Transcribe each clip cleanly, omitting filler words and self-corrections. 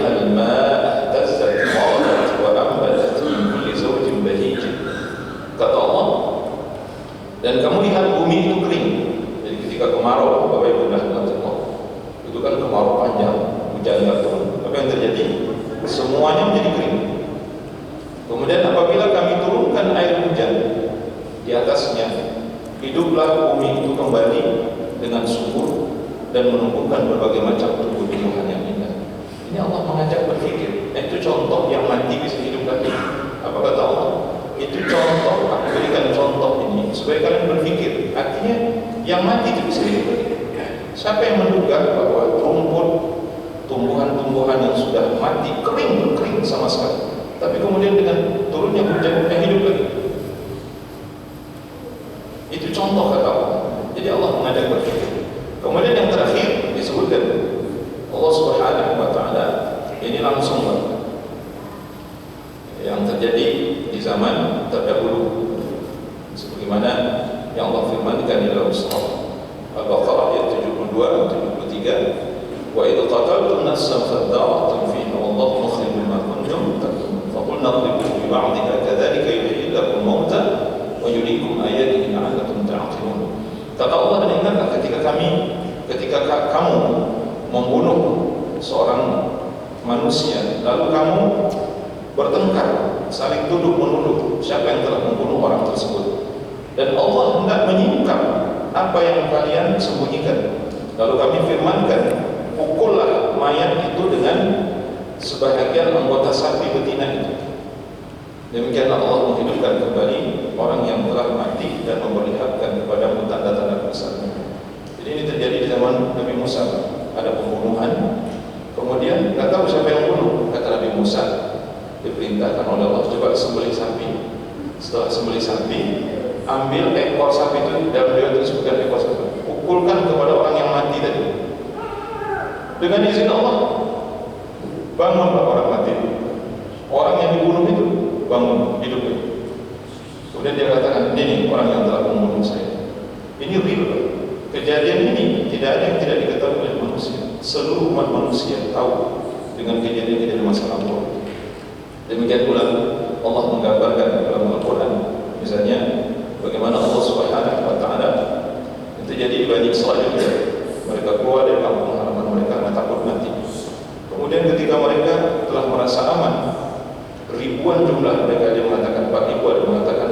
'alaiha al-ma' ihtazzat qalat wa anbatat min kulli zawjin bahij. Kata Allah, dan kamu lihat bumi itu kering. Jadi ketika kemarau, Bapak Ibu rahimahullah, itu kan kemarau panjang, hujan nggak turun. Apa yang terjadi? Semuanya menjadi kering. Kemudian apabila kami turunkan air hujan di atasnya, hiduplah bumi itu kembali dengan subur dan menumbuhkan berbagai macam tumbuh-tumbuhan yang indah. Ini Allah mengajak berpikir. Itu contoh yang mati bisa hidup lagi. Apa kata Allah? Itu contoh, aku berikan contoh ini supaya kalian berpikir. Artinya yang mati itu bisa hidup lagi. Siapa yang menduga bahwa rumput, tumbuhan-tumbuhan yang sudah mati kering sama sekali, tapi kemudian dengan turunnya hujan hidup lagi? Itu contoh kata Allah. Jadi Allah mengajak berpikir. Kemudian yang terakhir disebutkan Allah Subhanahu wa taala, ini langsung yang terjadi di zaman terdahulu, sebagaimana yang Allah firmankan di dalam surah Al-Baqarah ayat 72 73, wa idh qataltum nafsan fadara'tum fiha wallahu mukhrijum ma kuntum taktumun faqulna idribu bi ba'dihha kadzalika yuhyi Allahu al-mauta wa yuriikum ayatihi la'allakum ta'qilun. Kata Allah, dan ingatlah ketika kamu membunuh seorang manusia, lalu kamu bertengkar, saling tuduh-menuduh siapa yang telah membunuh orang tersebut, dan Allah hendak menyingkap apa yang kalian sembunyikan. Lalu kami firmankan, pukullah mayat itu dengan sebahagian anggota sapi betina itu. Demikianlah Allah menghidupkan kembali orang yang telah mati dan memperlihatkan kepadamu tanda-tanda besarnya. Jadi ini terjadi di zaman Nabi Musa. Ada pembunuhan, kemudian nggak tahu siapa yang bunuh. Kata Nabi Musa, diperintahkan oleh Allah, coba sembelih sapi. Setelah sembelih sapi, ambil ekor sapi itu, dalam riwayat itu disebutkan ekor sapi, pukulkan kepada orang yang mati tadi. Dengan izin Allah, bangunlah orang mati. Orang yang dibunuh itu bangun, hidup. Kemudian dia katakan, ini orang yang telah membunuh saya. Ini real. Kejadian ini tidak ada yang tidak diketahui oleh manusia. Seluruh umat manusia tahu dengan kejadian-kejadian masa lampau. Demikian pula Allah menggambarkan dalam Al-Quran, misalnya bagaimana Allah Subhanahu wa taala terjadi di Bani Israil. Mereka keluar dari kampung halaman mereka karena takut mati. Kemudian ketika mereka telah merasa aman, ribuan jumlah mereka, ada yang mengatakan 4.000, ada yang mengatakan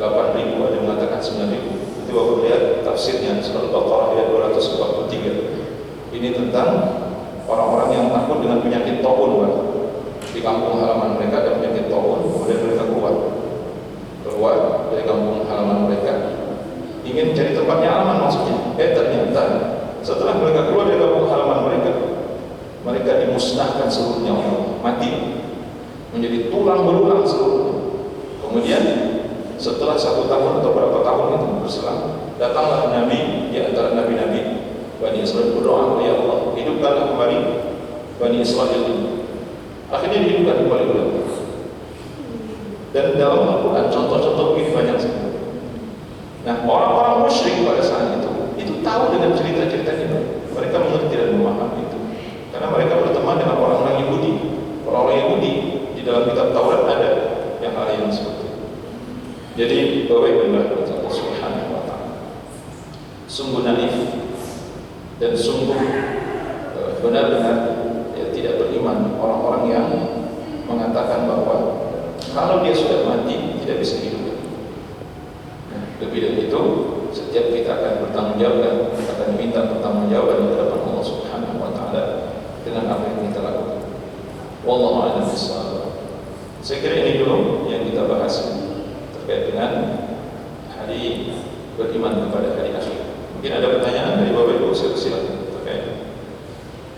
8.000, ada yang mengatakan 9.000. Itu Bapak lihat tafsirnya surah Al-Baqarah ayat 243. Ini tentang orang-orang yang takut dengan penyakit taun, Pak. Di kampung halaman mereka ada penyakit taun, kemudian mereka keluar dari kampung halaman mereka, ingin cari tempatnya aman maksudnya. Ternyata setelah mereka keluar dari kampung halaman mereka dimusnahkan seluruhnya, mati, menjadi tulang belulang seluruhnya. Kemudian setelah 1 tahun atau berapa tahun itu berselang, datanglah Nabi di antara nabi-nabi Bani Israil, berdoa, ya Allah, hidupkanlah kembali Bani Israil ini. Akhirnya dihidupkan kembali oleh Allah. Dan dalam Al-Quran contoh-contoh ini banyak sekali. Nah, orang-orang musyrik pada saat itu tahu dengan cerita-cerita ini. Mereka mengerti dan memahami itu, karena mereka berteman dengan orang-orang Yahudi. Orang-orang Yahudi di dalam kitab Taurat ada yang hal yang seperti itu. Jadi Bapak Ibu Allah Subhanahu wa taala, sungguh naif dan sungguh benar-benar tidak beriman orang-orang yang mengatakan bahwa kalau dia sudah mati tidak bisa hidup lagi. Lebih dari itu, setiap kita akan bertanggung jawab, kita akan diminta pertanggungjawaban di hadapan Allah Subhanahu wa taala dengan apa yang kita lakukan. Wallahu a'lam bishawab. Saya kira ini dulu yang kita bahas terkait dengan hari beriman kepada hari akhir. Mungkin ada pertanyaan dari Bapak Ibu, silakan terkait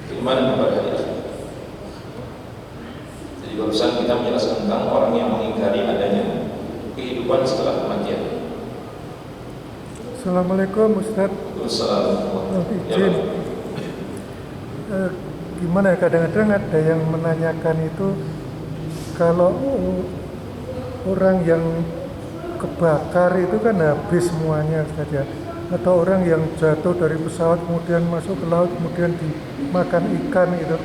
beriman kepada hari akhir. Jadi barusan kita menjelaskan tentang orang yang mengingkari adanya kehidupan setelah kematian. Assalamualaikum Ustaz. Waalaikumsalam. Gimana ya, kadang-kadang ada yang menanyakan itu, kalau orang yang kebakar itu kan habis semuanya Ustaz ya, atau orang yang jatuh dari pesawat kemudian masuk ke laut kemudian dimakan ikan itu,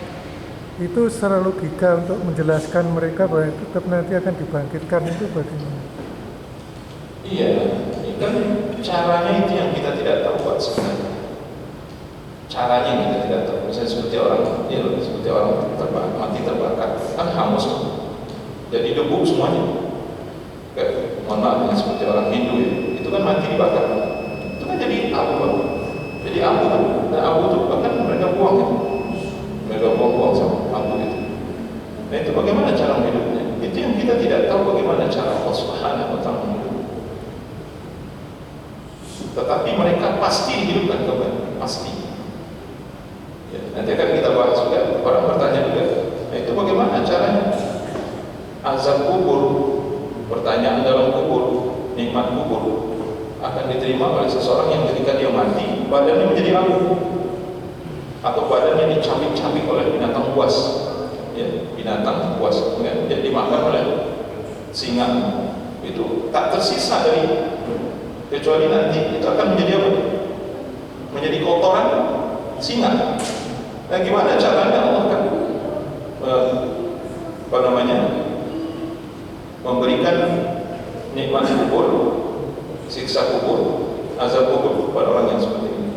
itu secara logika untuk menjelaskan mereka bahwa tetap nanti akan dibangkitkan itu bagaimana? Iya, ini kan caranya itu yang kita tidak tahu Pak sebenarnya. Caranya yang kita tidak tahu. Misalnya seperti orang, mati terbakar, kan hangus, jadi debu semuanya. Kayak, mohon maaf ya, seperti orang Hindu ya, itu kan mati dibakar, itu kan jadi abu Pak. Jadi abu kan, dan abu itu bahkan mereka buang ya. Mereka buang-buang sama abu itu. Nah itu bagaimana cara hidupnya? Itu yang kita tidak tahu bagaimana cara Allah Subhanahu wa Ta'ala hidup. Tetapi mereka pasti dihidupkan kembali, pasti. Ya, nanti akan kita bahas juga. Orang bertanya juga, nah itu bagaimana caranya? Azab kubur, pertanyaan dalam kubur, nikmat kubur akan diterima oleh seseorang yang ketika dia mati badannya menjadi abu, atau badannya dicabik-cabik oleh binatang buas, ya, binatang buas, kemudian dia dimakan oleh singa, itu tak tersisa dari, kecuali nanti itu akan menjadi apa? Menjadi kotoran singa. Nah gimana caranya Allah kan memberikan nikmat kubur, siksa kubur, azab kubur kepada orang yang seperti ini?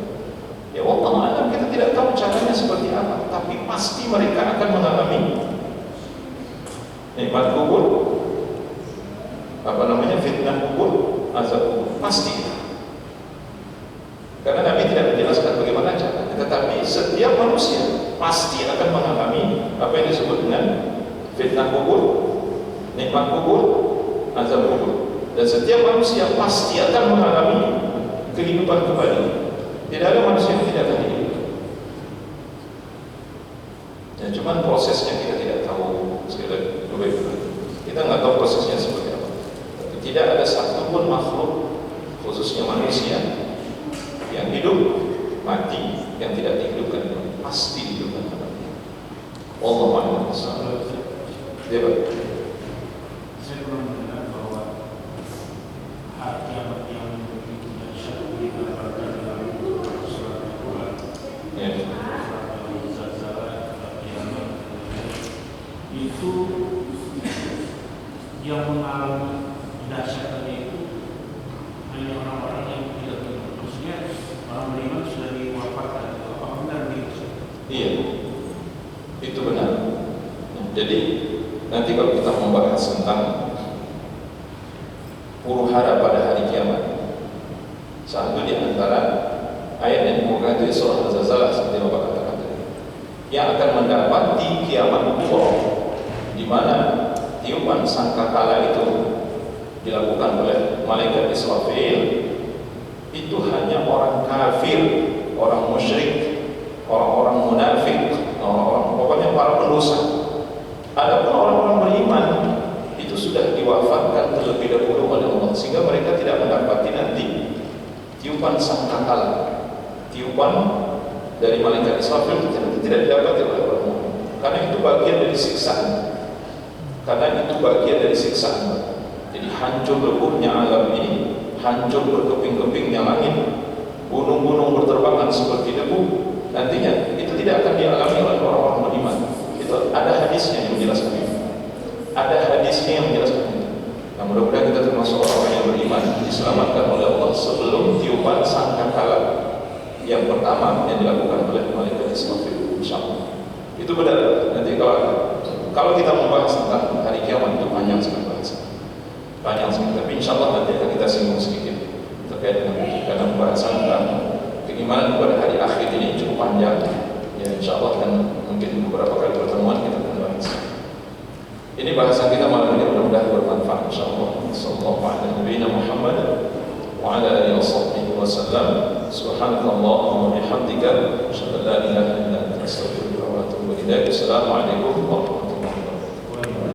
Ya Allah alam, kita tidak tahu caranya seperti apa, tapi pasti mereka akan mengalami nikmat kubur, fitnah kubur, azab kubur, pasti. Karena Nabi tidak menjelaskan bagaimana caranya, tetapi setiap manusia pasti akan mengalami apa yang disebut dengan fitnah kubur, nikmat kubur, azab kubur, dan setiap manusia pasti akan mengalami kehidupan kembali. Tidak ada manusia yang tidak akan hidup. Ya, cuman prosesnya kita tidak tahu. Sekali lagi, kita nggak tahu prosesnya seperti apa. Tapi tidak ada satupun makhluk, khususnya manusia, yang hidup, mati, yang tidak dihidupkan, pasti dihidupkan. Wallahu a'lam bishawab. Ya, Pak. Saya pernah mendengar bahwa hari kiamat yang begitu dahsyat digambarkan dalam surat Al-Quran, itu yang mengalami dahsyatnya itu hanya orang-orang yang tidak beriman. Maksudnya orang beriman sudah diwafatkan. Apakah benar begitu? Iya, itu benar. Jadi nanti kalau kita membahas tentang huru hara pada hari kiamat, satu di antara ayat yang dimuka itu surah Al-Zalzalah seperti yang Bapak katakan tadi, yang akan mendapati kiamat kubra, di mana tiupan sangkakala itu dilakukan oleh malaikat Israfil, itu hanya orang kafir, orang musyrik, orang-orang munafik, orang-orang pokoknya para pendosa. Adapun orang-orang beriman itu sudah diwafatkan terlebih dahulu oleh Allah, sehingga mereka tidak mendapati nanti tiupan sangkakala, tiupan dari malaikat Israfil itu tidak didapati oleh orang mukmin, karena itu bagian dari siksaan. Jadi hancur leburnya alam ini, hancur berkeping-kepingnya langit, gunung-gunung berterbangan seperti debu. Nantinya itu tidak akan dialami oleh orang-orang beriman. Itu ada hadisnya yang menjelaskan itu. Nah, mudah-mudahan kita termasuk orang-orang yang beriman, diselamatkan oleh Allah sebelum tiupan sangkakala yang pertama yang dilakukan oleh malaikat Israfil. Insyaallah. Itu benar. Nanti kalau kita membahas tentang hari kiamat itu panjang sekali bahasan. Tapi insyaallah nanti akan kita singgung sedikit terkait dengan itu, karena pembahasan tentang keimanan kepada hari akhir ini cukup panjang. Ya insyaallah kan mungkin beberapa kali pertemuan kita akan bahas. Ini bahasan kita malam ini mudah-mudahan bermanfaat insyaallah. Sallallahu alaihi Muhammad wa ala alihi wasallam. Subhanakallahumma wa bihamdika asyhadu an la ilaha illa anta astaghfiruka wa atubu ilaik. Assalamualaikum warahmatullahi wabarakatuh.